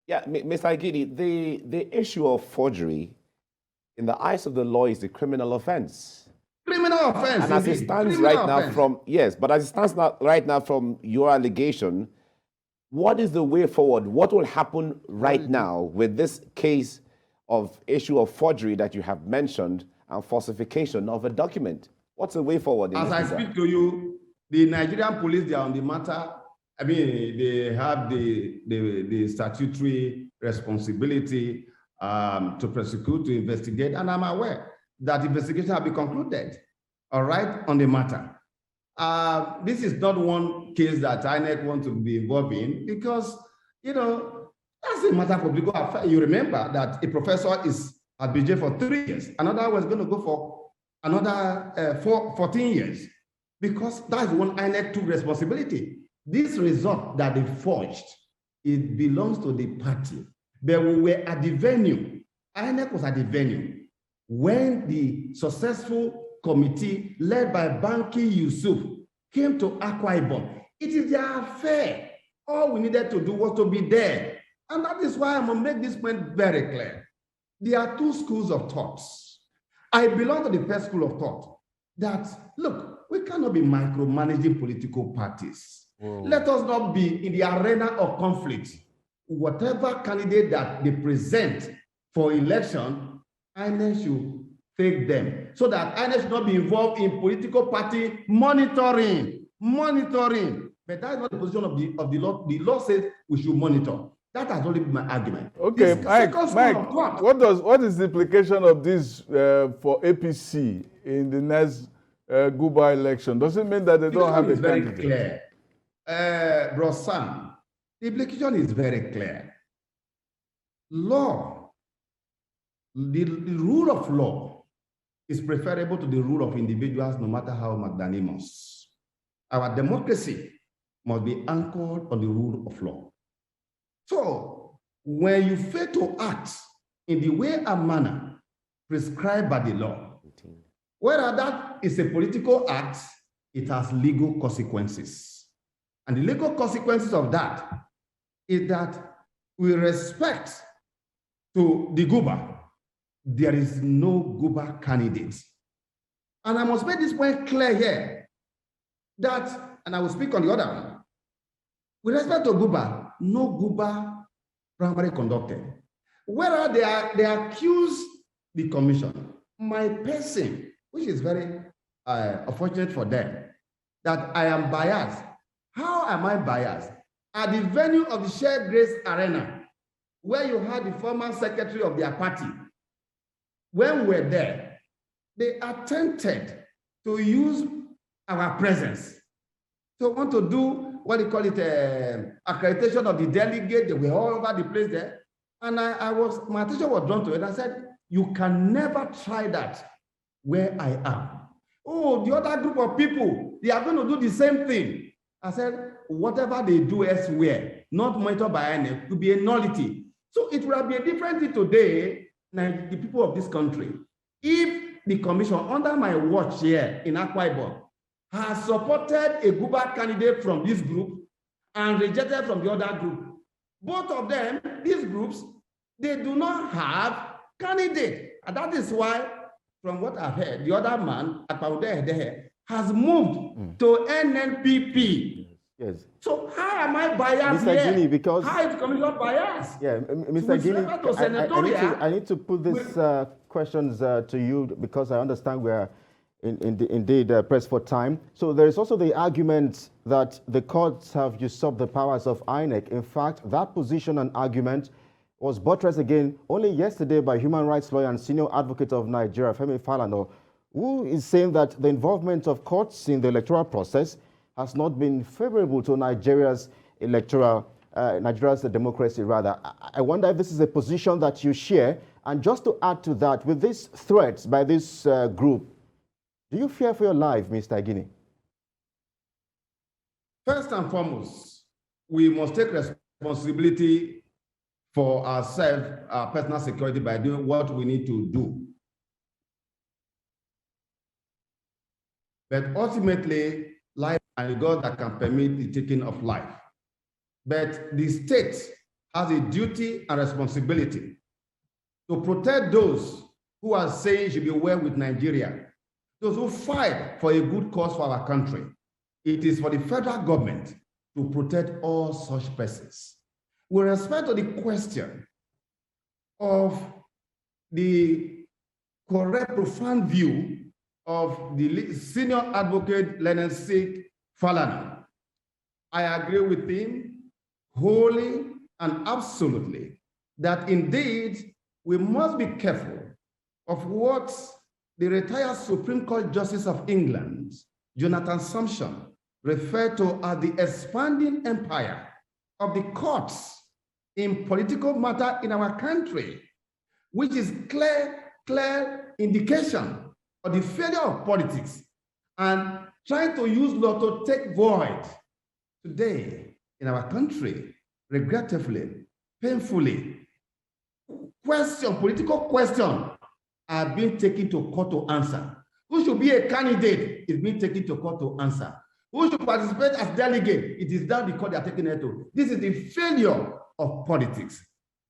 Yeah, Mr. Igini, the issue of forgery in the eyes of the law is a criminal offense. Criminal offense, and as it stands right now from, yes, but as it stands right now from your allegation, what is the way forward? What will happen right now with this case of issue of forgery that you have mentioned and falsification of a document? What's the way forward? As I speak to you, the Nigerian police, they are on the matter. I mean, they have the statutory responsibility to prosecute, to investigate, and I'm aware that investigation have been concluded, all right, on the matter. This is not one case that INEC want to be involved in because, you know, that's a matter of legal affairs. You remember that a professor has been jailed for 3 years. Another was going to go for another 14 years because that's when INEC took responsibility. This result that they forged, it belongs to the party. But we were at the venue. INEC was at the venue when the successful committee led by Banki Yusuf came to Akwa Ibom. It is their affair. All we needed to do was to be there. And that is why I'm going to make this point very clear. There are two schools of thoughts. I belong to the first school of thought that, look, we cannot be micromanaging political parties. Whoa. Let us not be in the arena of conflict. Whatever candidate that they present for election, INEC should take them so that INEC should not be involved in political party monitoring. But that is not the position of the law. The law says we should monitor. That has only been my argument. Okay, Mike, what is the implication of this for APC in the next Guba election? Does it mean that they don't have a candidate? Very clear. Bro Sam, the implication is very clear. Law, the rule of law is preferable to the rule of individuals, no matter how magnanimous. Our democracy must be anchored on the rule of law. So, when you fail to act in the way and manner prescribed by the law, whether that is a political act, it has legal consequences. And the legal consequences of that is that with respect to the Guba, there is no Guba candidate. And I must make this point clear here, that, and I will speak on the other one, with respect to Guba, no Guba primary conducted. Whether they accuse the commission, my person, which is very unfortunate for them, that I am biased. How am I biased? At the venue of the Shared Grace Arena, where you had the former secretary of their party, when we were there, they attempted to use our presence to want to do what they call it, accreditation of the delegate. They were all over the place there. And my attention was drawn to it. I said, you can never try that where I am. Oh, the other group of people, they are going to do the same thing. I said, whatever they do elsewhere, not monitored by INEC, will be a nullity. So it will be a different thing today, the people of this country. If the commission, under my watch here in Akwa Ibom, has supported a Guba candidate from this group and rejected from the other group, both of them, these groups, they do not have candidate. And that is why, from what I've heard, the other man, Akwa, has moved to NNPP. Yes. So how am I biased Mr. here? Igini, because how is commission biased? Yeah, Mr. Igini, I need to put these questions to you because I understand we are indeed pressed for time. So there is also the argument that the courts have usurped the powers of INEC. In fact, that position and argument was buttressed again only yesterday by human rights lawyer and senior advocate of Nigeria, Femi Falana, who is saying that the involvement of courts in the electoral process has not been favorable to Nigeria's democracy rather. I wonder if this is a position that you share. And just to add to that, with these threats by this group, do you fear for your life, Mr. Igini? First and foremost, we must take responsibility for ourselves, our personal security, by doing what we need to do. But ultimately, life and God that can permit the taking of life. But the state has a duty and responsibility to protect those who are saying should be well with Nigeria, those who fight for a good cause for our country. It is for the federal government to protect all such persons. With respect to the question of the correct, profound view of the senior advocate Leonard Sik Falana, I agree with him wholly and absolutely that indeed we must be careful of what the retired Supreme Court Justice of England, Jonathan Sumption, referred to as the expanding empire of the courts in political matter in our country, which is clear indication of the failure of politics and trying to use law to take void. Today in our country, regrettably, painfully, political questions are being taken to court to answer. Who should be a candidate is being taken to court to answer. Who should participate as delegate? It is down the court they are taking it to. This is the failure of politics.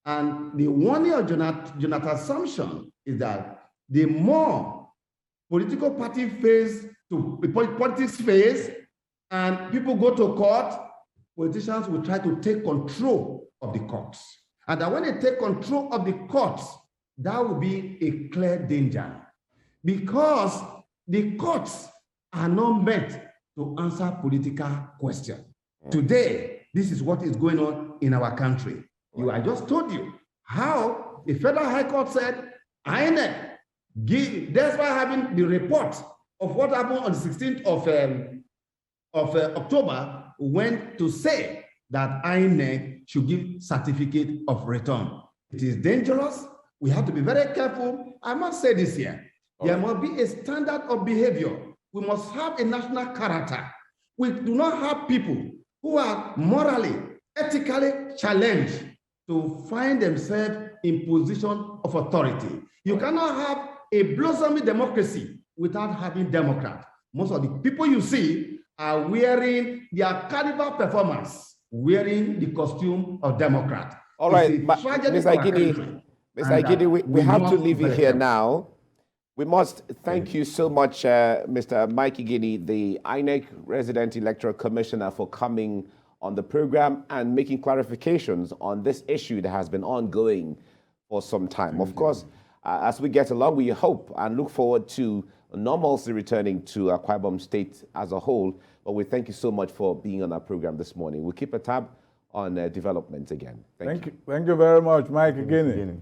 And the warning of Jonathan Sumption is that the more political party politics face and people go to court, politicians will try to take control of the courts. And that when they take control of the courts, that will be a clear danger because the courts are not meant to answer political questions. Today, this is what is going on in our country. I just told you how the Federal High Court said INEC, despite having the report of what happened on the 16th of October, went to say that INEC should give certificate of return. It is dangerous. We have to be very careful. I must say this here. There must be a standard of behavior. We must have a national character. We do not have people who are morally, ethically challenged to find themselves in position of authority. You cannot have a blossoming democracy without having Democrats. Most of the people you see are wearing their carnival performance, wearing the costume of Democrat. All right, Ms. Igini, we have to leave you here now. We must thank you so much, Mr. Mike Igini, the INEC Resident Electoral Commissioner, for coming on the program and making clarifications on this issue that has been ongoing for some time. Of course, as we get along, we hope and look forward to normalcy returning to Akwa Ibom State as a whole. But we thank you so much for being on our program this morning. We'll keep a tab on developments again. Thank you. Thank you very much, Mike Igini.